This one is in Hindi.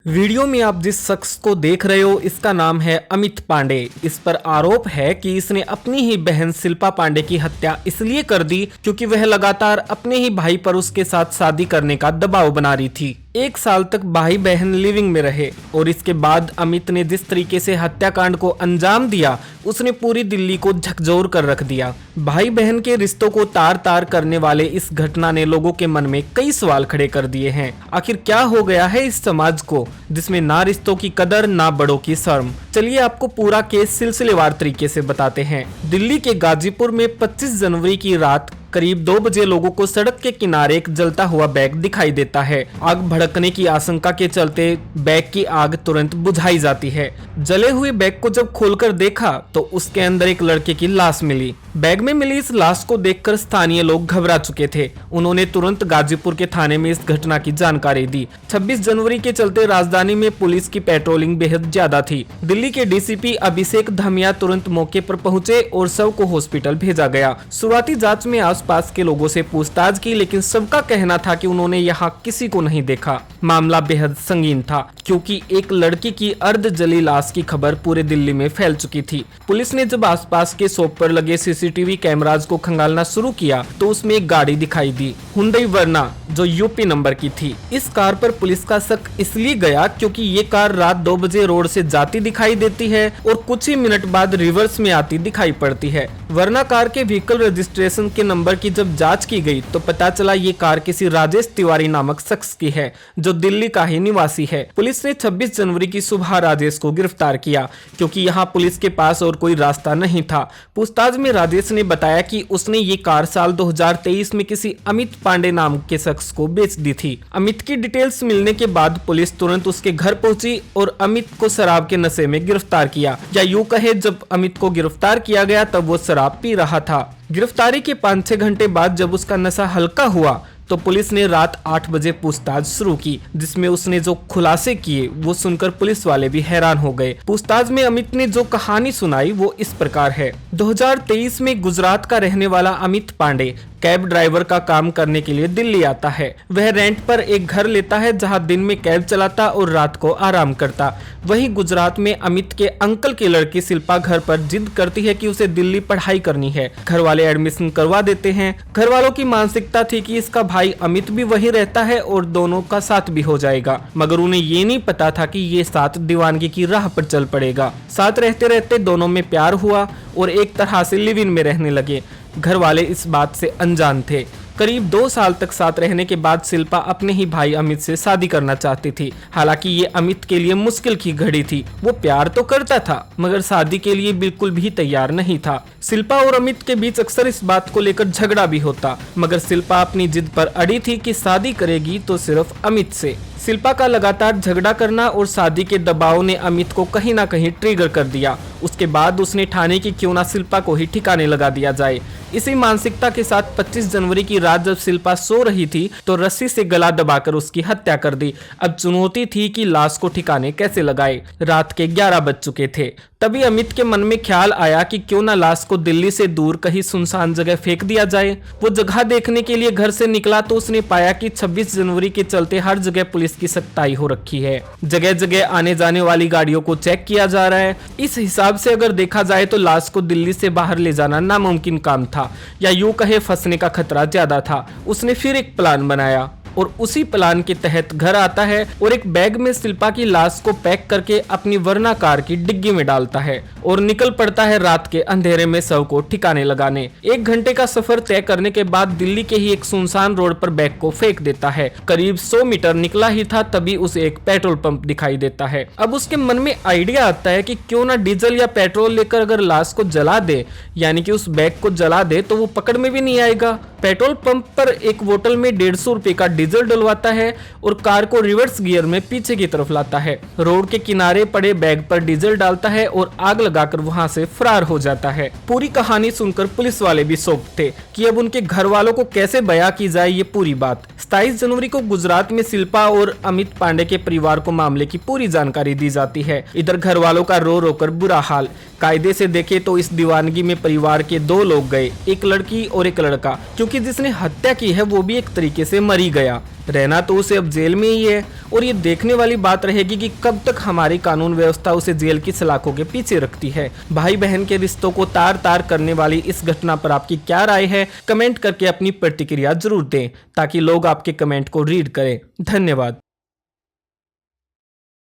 वीडियो में आप जिस शख्स को देख रहे हो इसका नाम है अमित पांडे। इस पर आरोप है कि इसने अपनी ही बहन शिल्पा पांडे की हत्या इसलिए कर दी क्योंकि वह लगातार अपने ही भाई पर उसके साथ शादी करने का दबाव बना रही थी। 1 साल तक भाई बहन लिविंग में रहे और इसके बाद अमित ने जिस तरीके से हत्याकांड को अंजाम दिया उसने पूरी दिल्ली को झकझोर कर रख दिया। भाई बहन के रिश्तों को तार तार करने वाले इस घटना ने लोगों के मन में कई सवाल खड़े कर दिए हैं। आखिर क्या हो गया है इस समाज को जिसमें ना रिश्तों की कदर ना बड़ों की शर्म। चलिए आपको पूरा केस सिलसिलेवार तरीके से बताते हैं। दिल्ली के गाजीपुर में 25 जनवरी की रात करीब 2 बजे लोगों को सड़क के किनारे एक जलता हुआ बैग दिखाई देता है। आग भड़कने की आशंका के चलते बैग की आग तुरंत बुझाई जाती है। जले हुए बैग को जब खोलकर देखा तो उसके अंदर एक लड़के की लाश मिली। बैग में मिली इस लाश को देखकर स्थानीय लोग घबरा चुके थे। उन्होंने तुरंत गाजीपुर के थाने में इस घटना की जानकारी दी। 26 जनवरी के चलते राजधानी में पुलिस की पेट्रोलिंग बेहद ज्यादा थी। दिल्ली के डीसीपी अभिषेक धमिया तुरंत मौके पर पहुंचे और शव को हॉस्पिटल भेजा गया। शुरुआती जांच में आसपास के लोगों से पूछताछ की, लेकिन सबका कहना था कि उन्होंने यहाँ किसी को नहीं देखा। मामला बेहद संगीन था क्योंकि एक लड़की की अर्ध जली लाश की खबर पूरे दिल्ली में फैल चुकी थी। पुलिस ने जब आसपास के शॉप पर लगे सीसीटीवी कैमरास को खंगालना शुरू किया तो उसमें एक गाड़ी दिखाई दी, हुंडई वर्ना, जो यूपी नंबर की थी। इस कार पर पुलिस का शक इसलिए गया क्योंकि ये कार रात 2 बजे रोड से जाती दिखाई देती है और कुछ ही मिनट बाद रिवर्स में आती दिखाई पड़ती है। वर्ना कार के व्हीकल रजिस्ट्रेशन के नंबर की जब जांच की गई तो पता चला ये कार किसी राजेश तिवारी नामक शख्स की है जो दिल्ली का ही निवासी है। पुलिस ने 26 जनवरी की सुबह राजेश को गिरफ्तार किया क्योंकि यहाँ पुलिस के पास और कोई रास्ता नहीं था। पूछताछ में राजेश ने बताया कि उसने ये कार साल 2023 में किसी अमित पांडे नाम के शख्स को बेच दी थी। अमित की डिटेल्स मिलने के बाद पुलिस तुरंत उसके घर पहुंची और अमित को शराब के नशे में गिरफ्तार किया, या यूं कहे जब अमित को गिरफ्तार किया गया तब वो शराब पी रहा था। गिरफ्तारी के 5-6 घंटे बाद जब उसका नशा हल्का हुआ तो पुलिस ने रात 8 बजे पूछताछ शुरू की, जिसमें उसने जो खुलासे किए वो सुनकर पुलिस वाले भी हैरान हो गए। पूछताछ में अमित ने जो कहानी सुनाई वो इस प्रकार है। 2023 में गुजरात का रहने वाला अमित पांडे कैब ड्राइवर का काम करने के लिए दिल्ली आता है। वह रेंट पर एक घर लेता है जहां दिन में कैब चलाता और रात को आराम करता। वहीं गुजरात में अमित के अंकल की लड़की शिल्पा घर पर जिद करती है कि उसे दिल्ली पढ़ाई करनी है। घर वाले एडमिशन करवा देते हैं। घर वालों की मानसिकता थी कि इसका भाई अमित भी वहीं रहता है और दोनों का साथ भी हो जाएगा, मगर उन्हें ये नहीं पता था कि ये साथ दीवानगी की राह पर चल पड़ेगा। साथ रहते रहते दोनों में प्यार हुआ और एक तरह से लिव इन में रहने लगे। घर वाले इस बात से अनजान थे। करीब 2 साल तक साथ रहने के बाद शिल्पा अपने ही भाई अमित से शादी करना चाहती थी। हालांकि ये अमित के लिए मुश्किल की घड़ी थी। वो प्यार तो करता था मगर शादी के लिए बिल्कुल भी तैयार नहीं था। शिल्पा और अमित के बीच अक्सर इस बात को लेकर झगड़ा भी होता, मगर शिल्पा अपनी जिद पर अड़ी थी कि शादी करेगी तो सिर्फ अमित से। शिल्पा का लगातार झगड़ा करना और शादी के दबाव ने अमित को कहीं ना कहीं ट्रिगर कर दिया। उसके बाद उसने ठाने की क्यों ना शिल्पा को ही ठिकाने लगा दिया जाए। इसी मानसिकता के साथ 25 जनवरी की रात जब शिल्पा सो रही थी तो रस्सी से गला दबाकर उसकी हत्या कर दी। अब चुनौती थी कि लाश को ठिकाने कैसे लगाए। रात के 11 बज चुके थे। तभी अमित के मन में ख्याल आया कि क्यों ना लाश को दिल्ली से दूर कहीं सुनसान जगह फेंक दिया जाए। वो जगह देखने के लिए घर से निकला तो उसने पाया कि 26 जनवरी के चलते हर जगह पुलिस की सख्ताई हो रखी है। जगह जगह आने जाने वाली गाड़ियों को चेक किया जा रहा है। इस हिसाब से अगर देखा जाए तो लाश को दिल्ली से बाहर ले जाना नामुमकिन काम था, या यूं कहे फंसने का खतरा ज्यादा था। उसने फिर एक प्लान बनाया और उसी प्लान के तहत घर आता है और एक बैग में शिल्पा की लाश को पैक करके अपनी वर्ना कार की डिग्गी में डालता है और निकल पड़ता है रात के अंधेरे में शव को ठिकाने लगाने। 1 घंटे का सफर तय करने के बाद दिल्ली के ही एक सुनसान रोड पर बैग को फेंक देता है। करीब 100 मीटर निकला ही था तभी उसे एक पेट्रोल पंप दिखाई देता है। अब उसके मन में आइडिया आता है कि क्यों ना डीजल या पेट्रोल लेकर अगर लाश को जला दे, यानी कि उस बैग को जला दे तो वो पकड़ में भी नहीं आएगा। पेट्रोल पंप पर एक बोतल में 150 रुपए का डीजल डलवाता है और कार को रिवर्स गियर में पीछे की तरफ लाता है। रोड के किनारे पड़े बैग पर डीजल डालता है और आग लगाकर वहां से फरार हो जाता है। पूरी कहानी सुनकर पुलिस वाले भी शॉक थे कि अब उनके घर वालों को कैसे बयां की जाए ये पूरी बात। 27 जनवरी को गुजरात में शिल्पा और अमित पांडे के परिवार को मामले की पूरी जानकारी दी जाती है। इधर घर वालों का रो रो कर बुरा हाल। कायदे से देखे तो इस दीवानगी में परिवार के 2 लोग गए, एक लड़की और एक लड़का, क्योंकि जिसने हत्या की है वो भी एक तरीके से मर ही गया। गया, रहना तो उसे अब जेल में ही है। और ये देखने वाली बात रहेगी कि कब तक हमारी कानून व्यवस्था उसे जेल की सलाखों के पीछे रखती है। भाई बहन के रिश्तों को तार तार करने वाली इस घटना पर आपकी क्या राय है, कमेंट करके अपनी प्रतिक्रिया जरूर दें ताकि लोग आपके कमेंट को रीड करें। धन्यवाद।